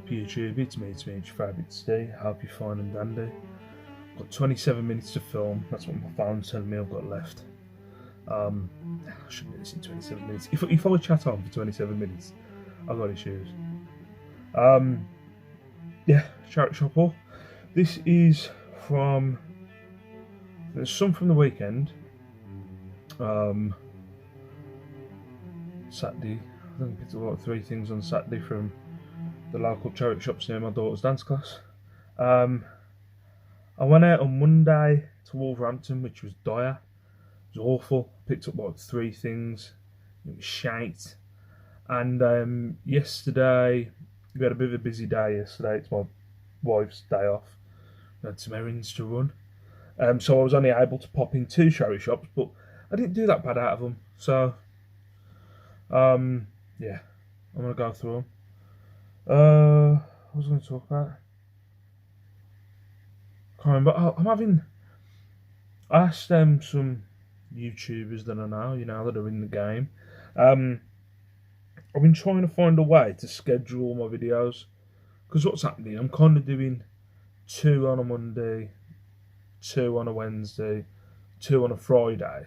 YouTube? It's me, your favourite Steve. I hope you're fine and dandy. I've got 27 minutes to film. That's what my phone's telling me I've got left. I shouldn't do this in 27 minutes. If I chat on for 27 minutes, I've got issues. Yeah, charity shop haul. This is from. There's some from the weekend. Saturday. I think I picked up like 3 things on Saturday from the local charity shops near my daughter's dance class. I went out on Monday to Wolverhampton, which was dire. It was awful. Picked up like 3 things. It was shite. And yesterday, we had a bit of a busy day yesterday. It's my wife's day off. We had some errands to run. So I was only able to pop in 2 charity shops, but I didn't do that bad out of them. So, yeah, I'm going to go through them. What was I going to talk about? Can't remember. I asked some YouTubers that I know, that are in the game. I've been trying to find a way to schedule my videos, because what's happening, I'm kind of doing 2 on a Monday, 2 on a Wednesday, 2 on a Friday,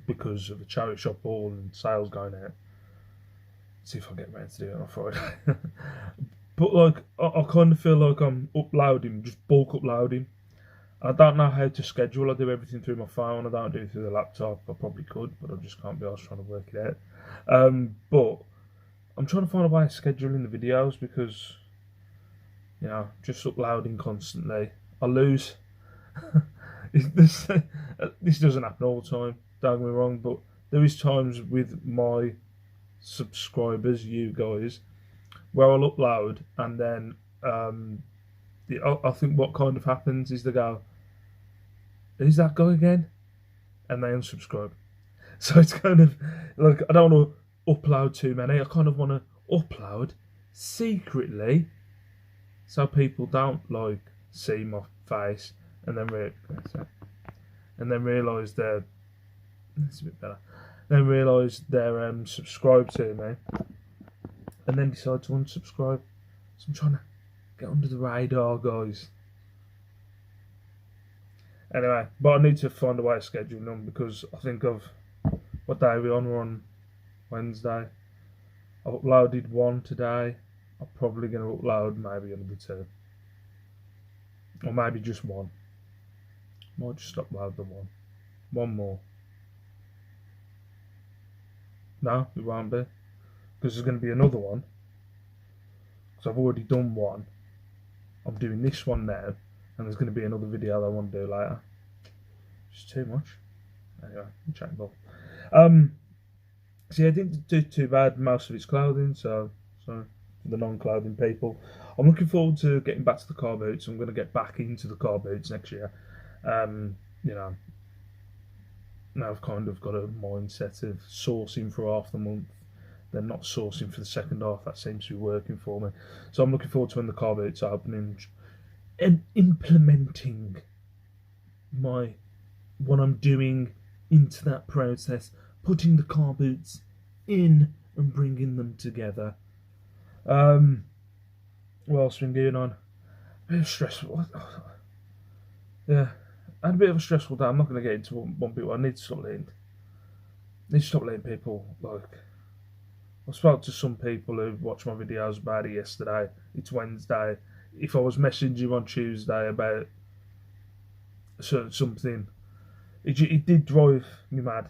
because of the charity shop haul and sales going out. See if I get around to do it on a Friday. But like, I kind of feel like I'm uploading, just bulk uploading. I don't know how to schedule. I do everything through my phone. I don't do it through the laptop. I probably could, but I just can't be arsed trying to work it out. But I'm trying to find a way of scheduling the videos, because, just uploading constantly, I lose. This doesn't happen all the time, don't get me wrong, but there is times with my subscribers, you guys, where I'll upload and then I think what kind of happens is they go, "Who's that guy again?" and they unsubscribe. So it's kind of like, I don't want to upload too many. I kind of want to upload secretly, so people don't like see my face and then realise they're. It's a bit better. Then realise they're subscribed to me, and then decide to unsubscribe. So I'm trying to get under the radar, guys. Anyway, but I need to find a way of scheduling them, because I think what day are we on? We're on Wednesday. I've uploaded 1 today. I'm probably going to upload maybe another 2. Or maybe just 1. Might just upload the 1. 1 more. No, it won't be. Because there's going to be another one. Because I've already done 1. I'm doing this one now. And there's going to be another video I want to do later. It's too much. Anyway, I'm chatting ball. See, I didn't do too bad. Most of it's clothing, so for the non-clothing people. I'm looking forward to getting back to the car boots. I'm going to get back into the car boots next year. Now I've kind of got a mindset of sourcing for half the month, then not sourcing for the second half. That seems to be working for me. So I'm looking forward to when the car boots are opening and implementing what I'm doing into that process, putting the car boots in and bringing them together. What else has been going on? A bit of stressful. Yeah, I had a bit of a stressful day. I'm not going to get into one bit. I need to stop letting people, like, I spoke to some people who watched my videos about it yesterday. It's Wednesday. If I was messaging you on Tuesday about something, it did drive me mad.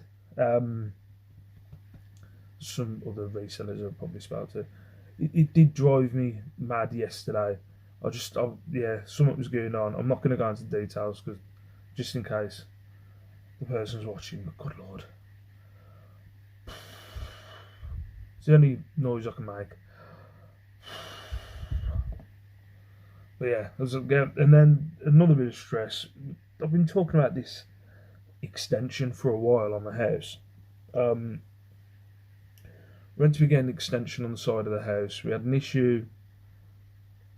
Some other resellers I've probably spoke to. It did drive me mad yesterday. Something was going on. I'm not going to go into details, because just in case the person's watching, but good lord. It's the only noise I can make. But yeah, and then another bit of stress. I've been talking about this extension for a while on the house. We went to get an extension on the side of the house. We had an issue.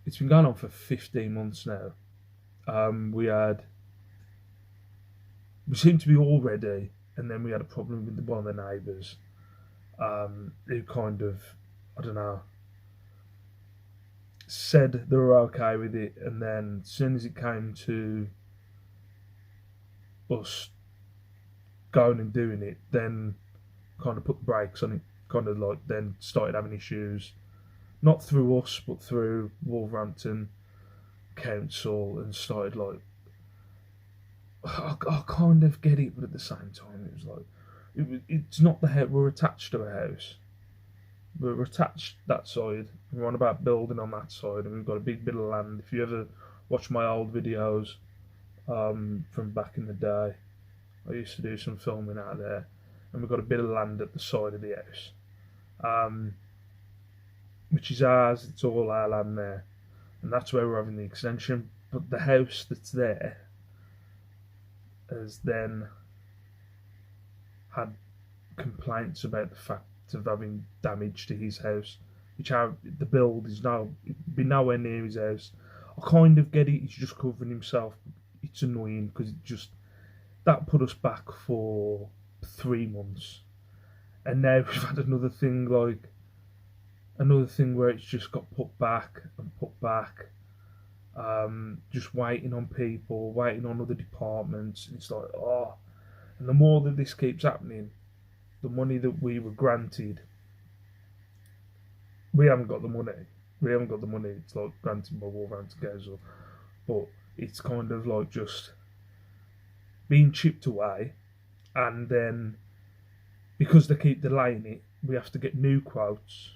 It's been going on for 15 months now. We seemed to be all ready, and then we had a problem with one of the neighbours, who kind of, I don't know, said they were okay with it, and then as soon as it came to us going and doing it, then kind of put the brakes on it, kind of like then started having issues, not through us, but through Wolverhampton Council, and started like, I kind of get it, but at the same time, it was like, it's not the house, we're attached to a house. We're attached that side, and we're on about building on that side, and we've got a big bit of land. If you ever watch my old videos from back in the day, I used to do some filming out there, and we've got a bit of land at the side of the house, which is ours. It's all our land there, and that's where we're having the extension. But the house that's there has then had complaints about the fact of having damage to his house, which the build is now be nowhere near his house. I kind of get it. He's just covering himself. It's annoying because it just that put us back for 3 months, and now we've had another thing where it's just got put back and put back. Just waiting on people, waiting on other departments. And it's like, oh, and the more that this keeps happening, the money that we were granted, we haven't got the money. It's like granted by Wolverhampton Council, but it's kind of like just being chipped away, and then because they keep delaying it, we have to get new quotes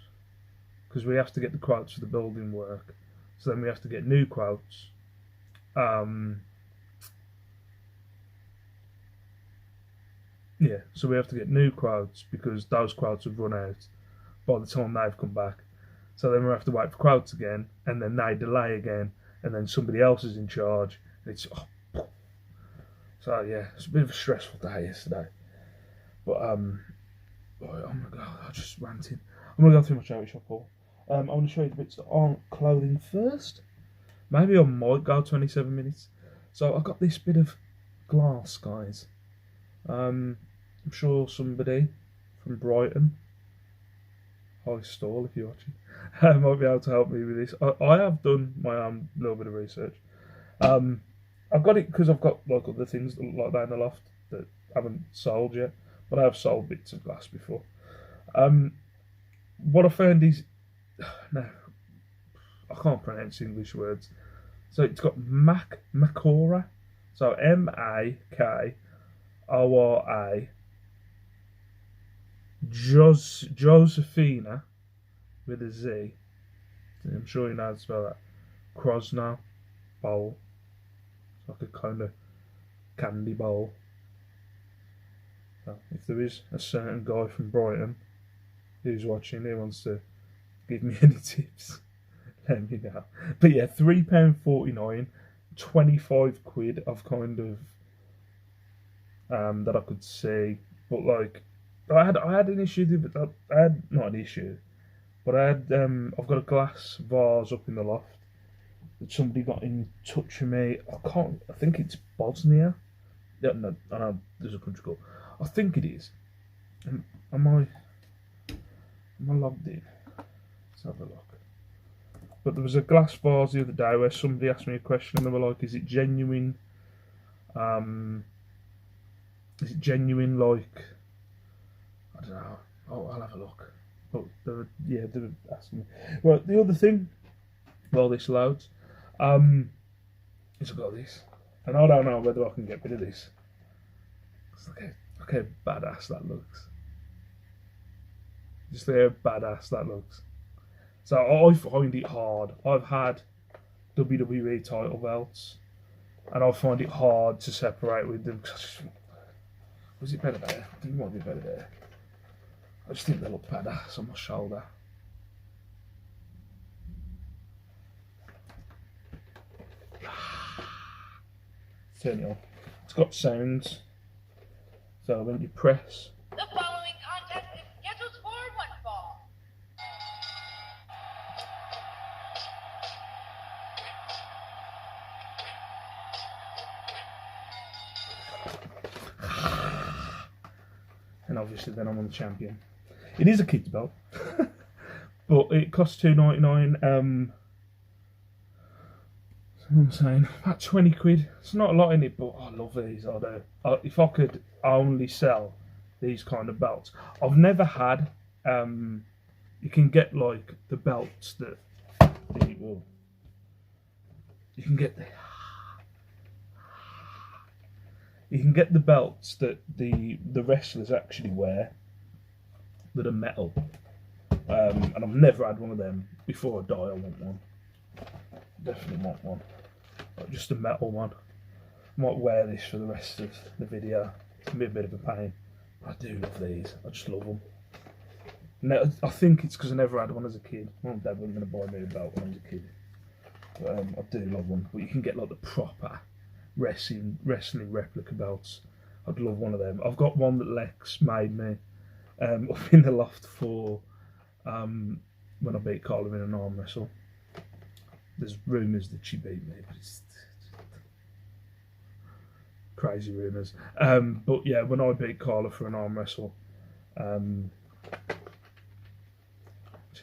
because we have to get the quotes for the building work. So then we have to get new quotes. So we have to get new quotes because those quotes have run out by the time they've come back. So then we have to wait for quotes again, and then they delay again, and then somebody else is in charge. So yeah, it's a bit of a stressful day yesterday. But oh my god, I'm just ranting. I'm gonna go through my charity shop haul. I want to show you the bits that aren't clothing first. Maybe I might go 27 minutes. So I got this bit of glass, guys. I'm sure somebody from Brighton, High Stall if you're watching, might be able to help me with this. I have done my own little bit of research. I've got it because I've got like other things like that in the loft that I haven't sold yet, but I have sold bits of glass before. What I found is, no, I can't pronounce English words. So it's got Makora, so Makora, Josephina with a Z. I'm sure you know how to spell that. Krosno bowl. It's like a kind of candy bowl. So if there is a certain guy from Brighton who's watching, who wants to give me any tips, let me know. But yeah, £3.49, 25 quid. I've kind of that I could see, but like I had an issue, but I had not an issue, but I've got a glass vase up in the loft that somebody got in touch with me. I think it's Bosnia. Yeah, no, I know there's a country called. I think it is. Am I logged in? Let's have a look. But there was a glass vase the other day where somebody asked me a question and they were like, is it genuine? Is it genuine, like, I don't know. Oh, I'll have a look. But they were asking me. Well, the other thing, while this loads, is I've got this. And I don't know whether I can get rid of this. Look how badass that looks. Just look how badass that looks. So I find it hard. I've had WWE title belts, and I find it hard to separate with them. Was it better there? I think it might be better there. I just think they look badass on my shoulder. Turn it on. It's got sounds. So when you press. The following contest is scheduled for one fall. And obviously then I'm on the champion. It is a kid's belt. But it costs $2.99. I'm saying about 20 quid. It's not a lot in it, but I love these. I do. If I could only sell these kind of belts, I've never had. You can get like the belts that well, you can get the belts that the wrestlers actually wear that are metal. And I've never had one of them. Before I die, I want one. Definitely want one. Like just a metal one. I might wear this for the rest of the video. It's gonna be a bit of a pain. I do love these. I just love them. No, I think it's because I never had one as a kid. Mum and Dad were going to buy me a belt when I was a kid. But I do love them. But you can get like the proper wrestling replica belts. I'd love one of them. I've got one that Lex made me up in the loft for when I beat Carla in an arm wrestle. There's rumours that she beat me, but it's crazy rumours. But yeah, when I beat Carla for an arm wrestle,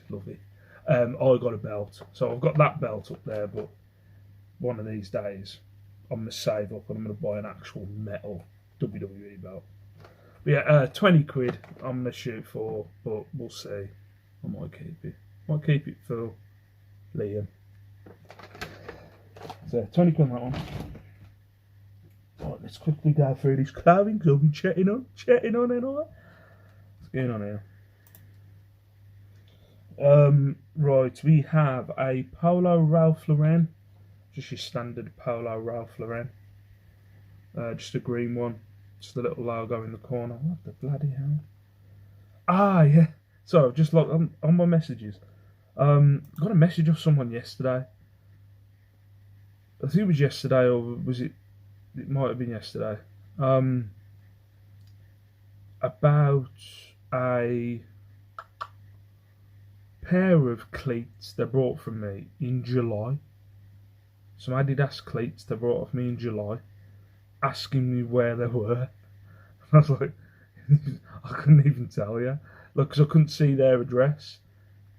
lovely. I got a belt, so I've got that belt up there. But one of these days, I'm gonna save up and I'm gonna buy an actual metal WWE belt. But yeah, 20 quid. I'm gonna shoot for, but we'll see. I might keep it. Might keep it for Liam. So 20 quid on that one. Right, let's quickly go through this clothing because I've been chatting on and all that. What's going on here? Right, we have a Polo Ralph Lauren, just your standard Polo Ralph Lauren, just a green one, just the little logo in the corner. What the bloody hell? Ah, yeah. So just like on my messages, got a message of someone yesterday. I think it was yesterday, or was it? It might have been yesterday. About a pair of cleats they brought from me in July. Some Adidas cleats they brought off me in July, asking me where they were. I was like, I couldn't even tell you, look, because I couldn't see their address,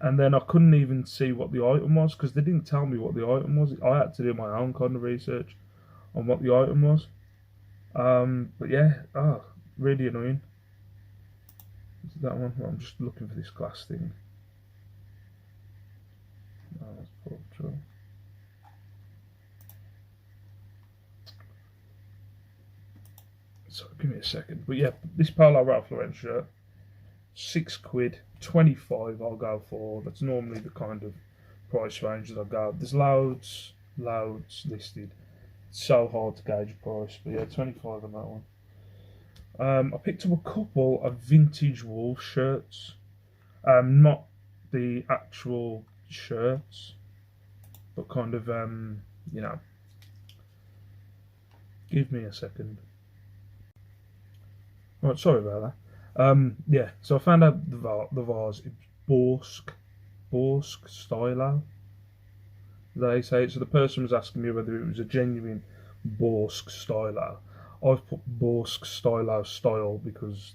and then I couldn't even see what the item was because they didn't tell me what the item was. I had to do my own kind of research on what the item was. But yeah, really annoying. Is that one? Well, I'm just looking for this glass thing. So give me a second. But yeah, this Polo Ralph Lauren shirt, 6 quid, 25 I'll go for. That's normally the kind of price range that I go. There's loads listed. It's so hard to gauge a price, but yeah, 25 on that one. I picked up a couple of vintage Wolves shirts. Not the actual shirts, but kind of you know. Give me a second. Right, sorry about that. Yeah, so I found out the vase. It's Borsk Stylo. They say so. The person was asking me whether it was a genuine Borsk Stylo. I've put Borsk Stylo style because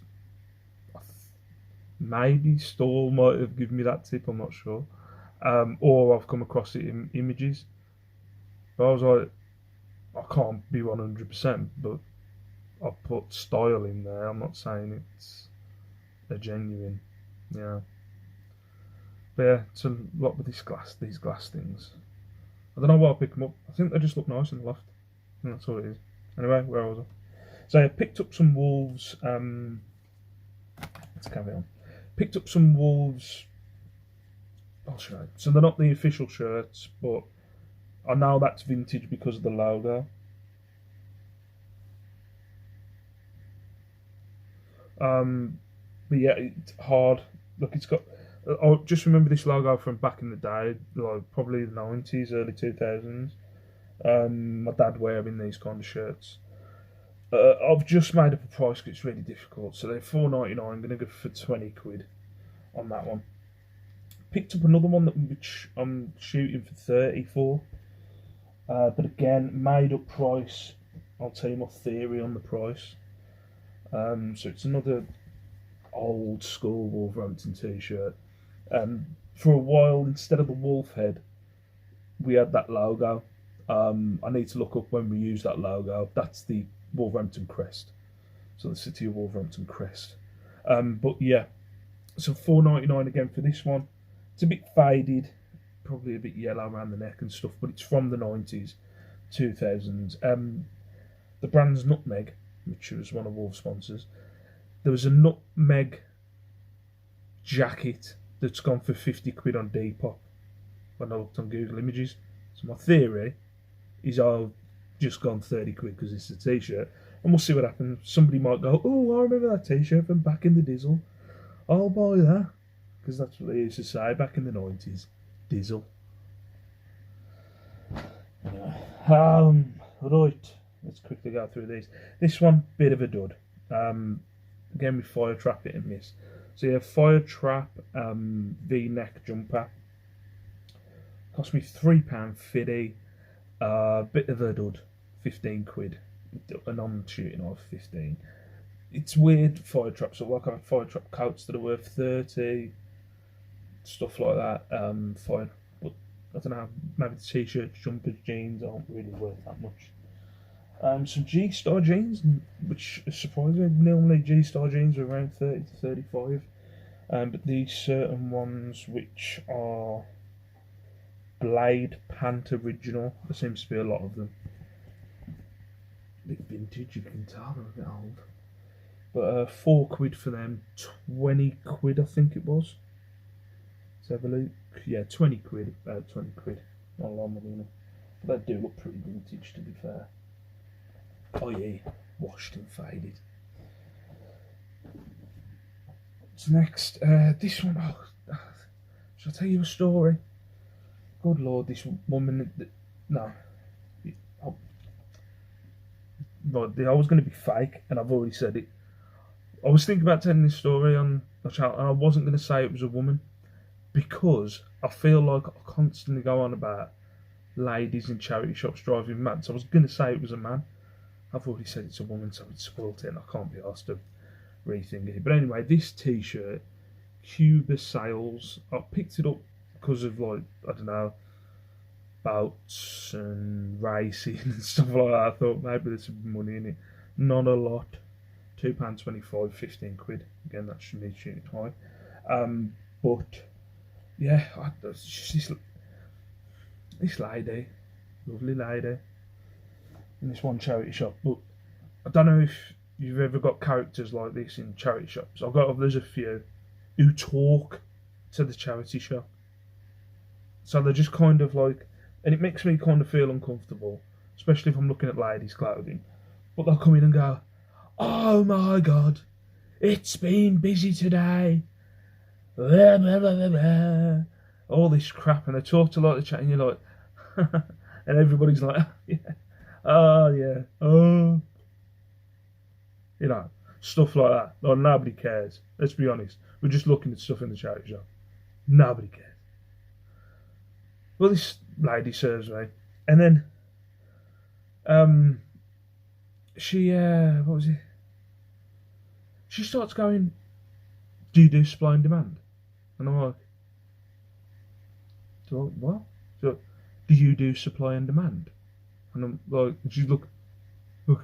maybe Stall might have given me that tip. I'm not sure. Or I've come across it in images. But I was like, I can't be 100%, but I've put style in there. I'm not saying it's a genuine, yeah. But yeah, it's a lot with these glass things. I don't know why I picked them up. I think they just look nice in the loft. And that's all it is. Anyway, where was I? So I picked up some Wolves. Let's carry on. Picked up some Wolves. I'll show you. So they're not the official shirts, but I know that's vintage because of the logo. But yeah, it's hard. Look, it's got. I just remember this logo from back in the day, like probably the 90s, early 2000s. My dad wearing these kind of shirts. I've just made up a price because it's really difficult. So they're $4.99. I'm going to go for 20 quid on that one. Picked up another one which I'm shooting for 30 for. But again, made up price. I'll tell you my theory on the price. So it's another old school Wolverhampton t-shirt. For a while, instead of the wolf head, we had that logo. I need to look up when we use that logo. That's the Wolverhampton crest. So the City of Wolverhampton crest. But yeah, so £4.99 again for this one. It's a bit faded, probably a bit yellow around the neck and stuff, but it's from the 90s, 2000s. The brand's Nutmeg, which was one of Wolves' sponsors. There was a Nutmeg jacket that's gone for 50 quid on Depop when I looked on Google Images. So my theory is I've just gone 30 quid because it's a t-shirt, and we'll see what happens. Somebody might go, oh, I remember that t-shirt from back in the Dizzle. I'll buy that, because that's what they used to say back in the 90s. Dizzle. Right, let's quickly go through these. This one, bit of a dud. Again with Fire Trap, hit and miss. So yeah, Fire Trap V-neck jumper. Cost me £3.50. Bit of a dud, 15 quid. A non-shooting off 15. It's weird, Fire Trap. So like I have Fire Trap coats that are worth 30, stuff like that. Fine, but I don't know. Maybe the t-shirts, jumpers, jeans aren't really worth that much. Some G-Star jeans, which is surprising. Normally G-Star jeans are around 30 to 35. But these certain ones which are Blade Pant Original, there seems to be a lot of them. A bit vintage, you can tell they're a bit old. But 4 quid for them, 20 quid I think it was. Let's have a look. Yeah, 20 quid, about 20 quid. Not a lot more than that. But they do look pretty vintage, to be fair. Oh yeah, washed and faded. So next, this one, shall I tell you a story? Good Lord, this woman, no. Right, I was going to be fake, and I've already said it. I was thinking about telling this story on the channel, and I wasn't going to say it was a woman, because I feel like I constantly go on about ladies in charity shops driving mad. So I was going to say it was a man. I've already said it's a woman, so it's spoilt it, and I can't be asked to rethink it. But anyway, this t-shirt, Cuba Sales, I picked it up because of, like, I don't know, boats and racing and stuff like that. I thought maybe there's some money in it. Not a lot. £2.25, 15 quid. Again, that should be shooting high. But yeah, it's just this lady, lovely lady, in this one charity shop. But I don't know if you've ever got characters like this in charity shops. There's a few who talk to the charity shop. So they're just kind of like, and it makes me kind of feel uncomfortable, especially if I'm looking at ladies' clothing. But they'll come in and go, oh my God, it's been busy today. Blah, blah, blah, blah, blah. All this crap, and they talk to like the chat, and you're like, and everybody's like, oh yeah, oh, you know, stuff like that. Like, nobody cares. Let's be honest. We're just looking at stuff in the charity shop. Nobody cares. Well, this lady serves me, and then, she, what was it? She starts going, do you do supply and demand? And I'm like, what? So, do you do supply and demand? And I'm like, and she's looking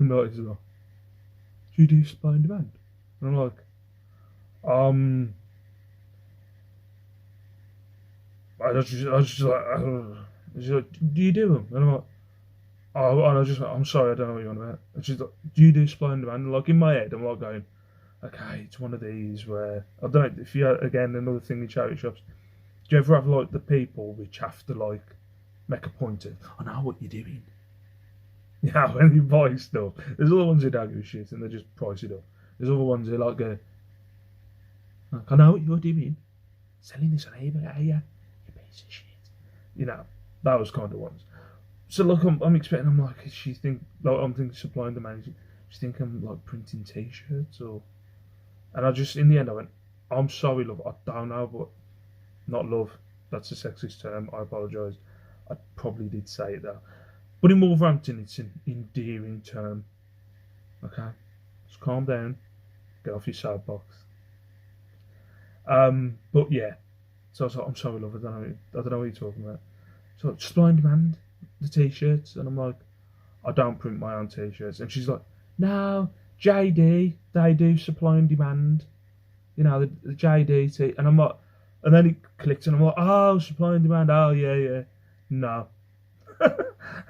like this as well. Do you do supply and demand? And I'm like, I was just like, she's like, do you do them? And I'm like, oh, and I was just like, I'm sorry, I don't know what you're on about. And she's like, do you do supply and demand? And like in my head, I'm like going, okay, it's one of these where, I don't know, if you, again, another thing in charity shops, do you ever have like the people which have to like make a point of, I know what you're doing. Yeah, when you buy stuff, there's other ones who don't give a shit and they just price it up. There's other ones who like go, I know what you're doing. Selling this on eBay, are you? You piece of shit. You know, that was kind of ones. So look, I'm expecting, I'm like, she think, like, I'm thinking supply and demand. She think I'm like printing t-shirts or, and I just, in the end I went, I'm sorry love, I don't know, but not love, that's a sexist term, I apologise. I probably did say it though. But in Wolverhampton it's an endearing term. Okay? Just calm down, get off your soapbox. But yeah. So I was like, I'm sorry love, I don't know what you're talking about. So supply and demand, the t-shirts, and I'm like, I don't print my own t-shirts, and she's like, no, JD, they do supply and demand, the JD and I'm like, and then it clicked, and I'm like, oh, supply and demand, oh yeah, no,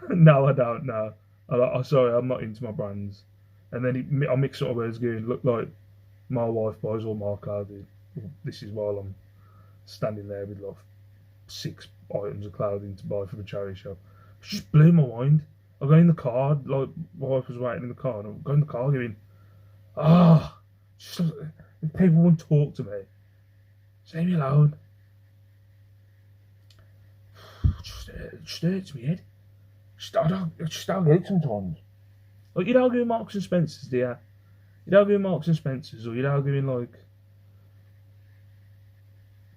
no, I don't know. I'm sorry, I'm not into my brands. And then I mix up words going, look like my wife buys all my clothing. This is while I'm standing there with like 6 items of clothing to buy from a charity shop. It just blew my mind. I go in the car, like my wife was waiting in the car, and I go in the car going, ah, oh, people won't talk to me. Just leave me alone. Just hurts me head. I don't get it sometimes. Like, you don't go in Marks and Spencer's, do you? You don't go in Marks and Spencer's, or you don't go in like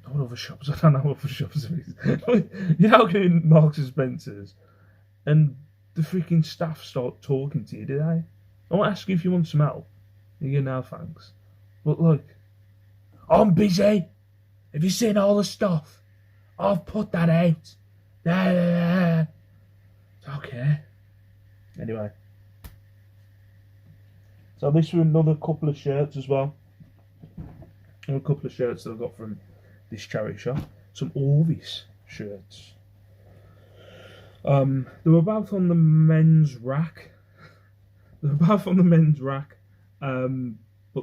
what other shops? I don't know what other shops there is. You don't go in Marks and Spencer's, and the freaking staff start talking to you, do they? I won't ask you if you want some help. You go, no thanks. But like, I'm busy. Have you seen all the stuff? I've put that out. Okay. Anyway. So this was another couple of shirts as well. A couple of shirts that I got from this charity shop. Some Orvis shirts. They were both on the men's rack. But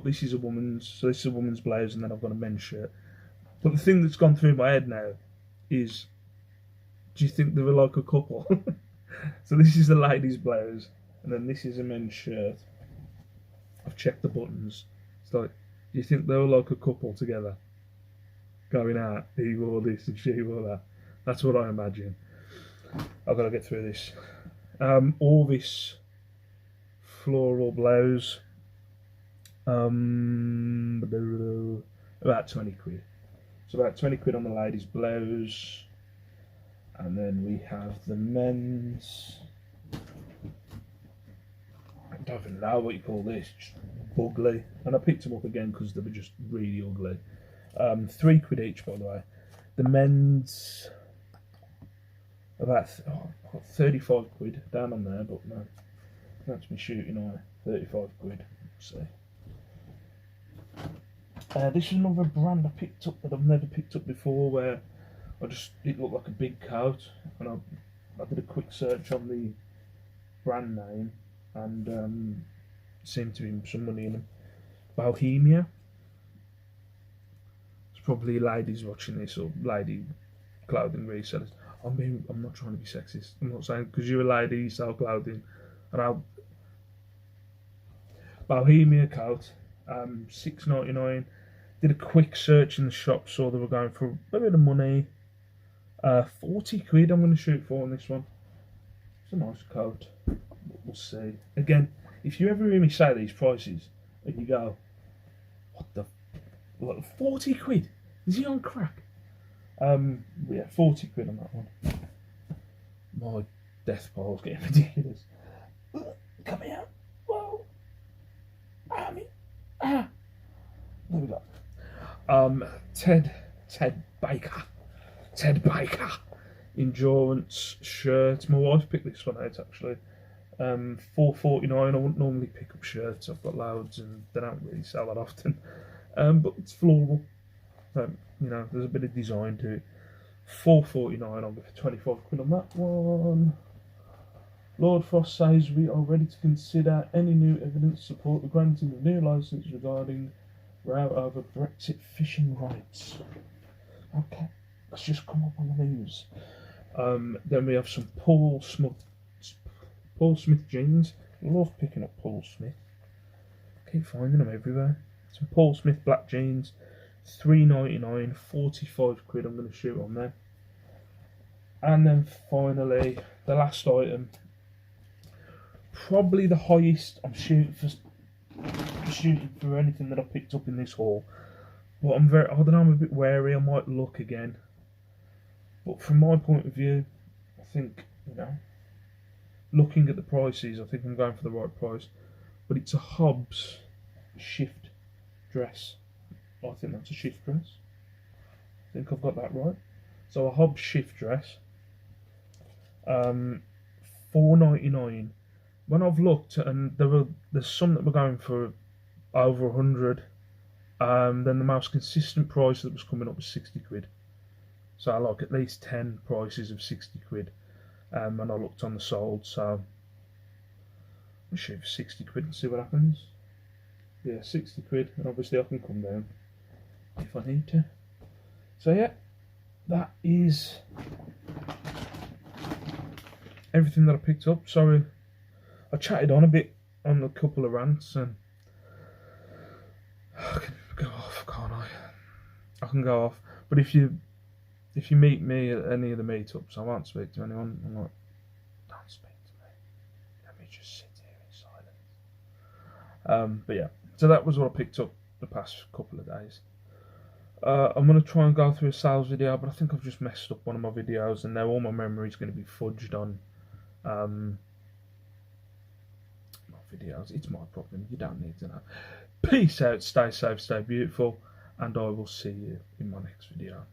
this is a woman's. So this is a woman's blouse, and then I've got a men's shirt. But the thing that's gone through my head now is, do you think they were like a couple? So this is the lady's blouse, and then this is a men's shirt. I've checked the buttons. It's like, do you think they were like a couple together? Going out, he wore this and she wore that. That's what I imagine. I've got to get through this. Orvis floral blouse. About 20 quid. So about 20 quid on the ladies' blouse. And then we have the men's. I don't even know what you call this. Just ugly. And I picked them up again because they were just really ugly. 3 quid each, by the way. The men's about 35 quid down on there, but no, that's me shooting eye. 35 quid. Let's see. This is another brand I picked up that I've never picked up before, where it looked like a big coat, and I did a quick search on the brand name, and seemed to be some money in them. Bohemia. It's probably ladies watching this, or lady clothing resellers. I'm not trying to be sexist. I'm not saying because you're a lady, you sell clothing, and Bohemia coat, $6.99. Did a quick search in the shop, saw they were going for a bit of money. 40 quid I'm going to shoot for on this one. It's a nice coat. We'll see. Again, if you ever hear me say these prices and you go, what the, 40 quid? Is he on crack? Yeah, 40 quid on that one. My death pile's getting ridiculous. Come here. Whoa. There we go. Ted Baker endurance shirt. My wife picked this one out actually. $4.49. I wouldn't normally pick up shirts. I've got loads and they don't really sell that often. But it's floral. There's a bit of design to it. $4.49. I'll go for 25 quid on that one. Lord Frost says we are ready to consider any new evidence to support the granting of new licence regarding row over Brexit fishing rights. Okay, let's just come up on the news. Then we have some Paul Smith jeans. Love picking up Paul Smith. Keep finding them everywhere. Some Paul Smith black jeans, $3.99, 45 quid. I'm going to shoot on them. And then finally, the last item. Probably the highest I'm shooting for anything that I picked up in this haul. But I don't know, I'm a bit wary. I might look again. But from my point of view, I think, looking at the prices, I think I'm going for the right price. But it's a Hobbs shift dress. I think that's a shift dress. I think I've got that right. So a Hobbs shift dress. $4.99. When I've looked, and there's some that were going for over 100. Then the most consistent price that was coming up was 60 quid. So I like at least 10 prices of 60 quid. And I looked on the sold, so I'll shoot for 60 quid and see what happens. Yeah, 60 quid, and obviously I can come down if I need to. So yeah, that is everything that I picked up. Sorry, I chatted on a bit on a couple of rants, and I can go off, can't I? I can go off. But if you meet me at any of the meetups, I won't speak to anyone. I'm like, don't speak to me. Let me just sit here in silence. But yeah, so that was what I picked up the past couple of days. I'm going to try and go through a sales video, but I think I've just messed up one of my videos, and now all my memory is going to be fudged on my videos. It's my problem. You don't need to know. Peace out. Stay safe. Stay beautiful. And I will see you in my next video.